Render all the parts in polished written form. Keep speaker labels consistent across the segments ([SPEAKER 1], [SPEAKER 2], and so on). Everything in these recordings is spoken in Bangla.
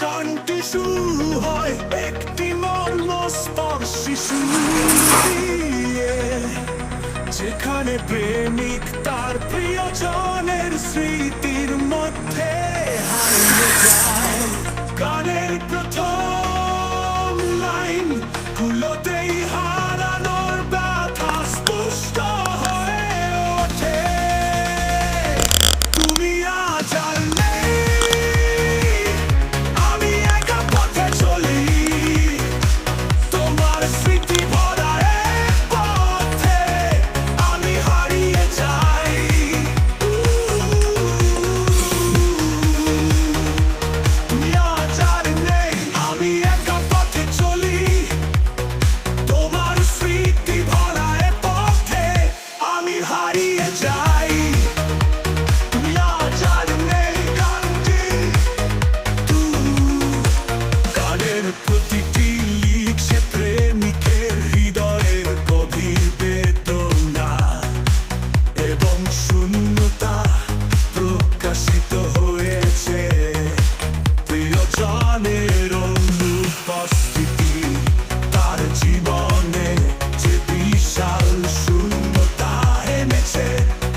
[SPEAKER 1] গানটি শুরু হয় একটি মর্মস্পর্শী সুর দিয়ে, যেখানে প্রেমিক তার প্রিয়জনের স্মৃতির মধ্যে হারিয়ে যায়। গানের প্রথম লাইন গুলোতেই হারানোর ব্যথা স্পষ্ট হয়ে ওঠে। তুমি আজ আর নেই, আমি একা পথে চলি, তোমার স্মৃতি ভরা এক পথে আমি হারিয়ে যাই। তুমি আজ আর নেই, আমি একা পথে চলি, তোমার স্মৃতি ভরা এক পথে আমি হারিয়ে যাই। তুমি আজ আর নেই, গানটি গানের প্রতিটি লিখছে প্রেমিকের হৃদয়ের গভীর বেদনা এবং শূন্যতা প্রকাশিত হয়েছে। প্রিয়জনের অনুপস্থিতি তার জীবনে যে বিশাল শূন্যতা এনেছে,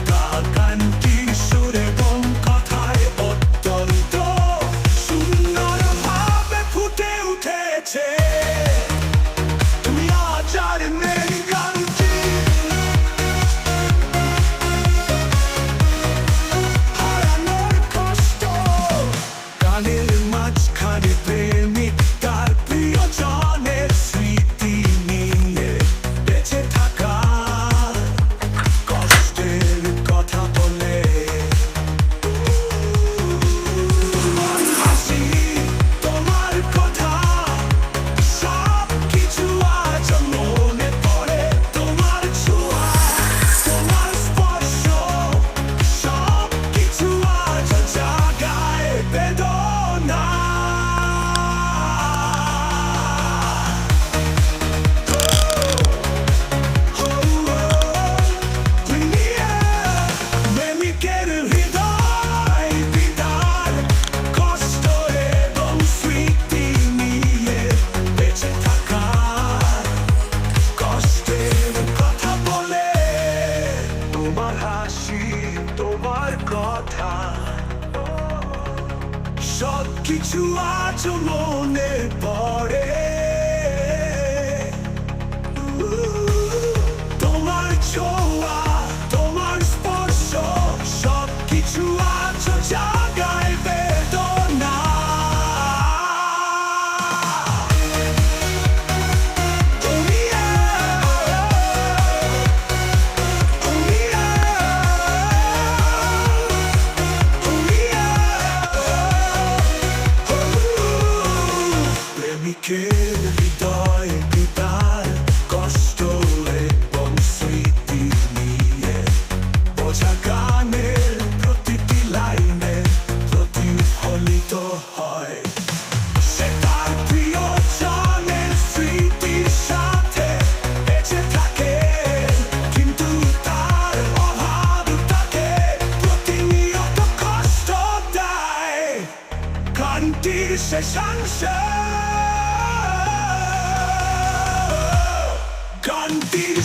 [SPEAKER 1] তা গানটির সুর এবং কথায় অত্যন্ত সুন্দরভাবে ফুটে উঠেছে। তুমি আজ আর নেই, গানটি হারানোর কষ্ট। গানের মাঝখানে প্রেমিক তার প্রিয়জনের স্মৃতি নিয়ে বেঁচে থাকা কষ্টের কথা বলে। তোমার হাসি, তোমার কথা, সব কিছু আজ মনে পড়ে। তোমার ছোঁয়া, তোমার স্পর্শ, সব কিছু আজ জাগায় বেদনা। প্রেমিকের হৃদয় বিদার কষ্ট এবং স্মৃতি নিয়ে বেঁচে থাকার কষ্টের কথা বলে। তোমার হাসি, তোমার কথা, সব কিছু আজ মনে পড়ে। তোমার ছোঁয়া, তোমার স্পর্শ, সব কিছু আজ জাগায় বেদনা। তুমি প্রেমিকের হৃদয় বিদার কষ্ট এবং স্মৃতি নিয়ে বোঝা গানের প্রতিটি লাইনে প্রতিফলিত হয়। সে তার প্রিয়জনের স্মৃতির সাথে বেঁচে থাকে, কিন্তু তার অভাব তাকে প্রতিনিয়ত কষ্ট দেয়। গানটির শেষাংশে গানটির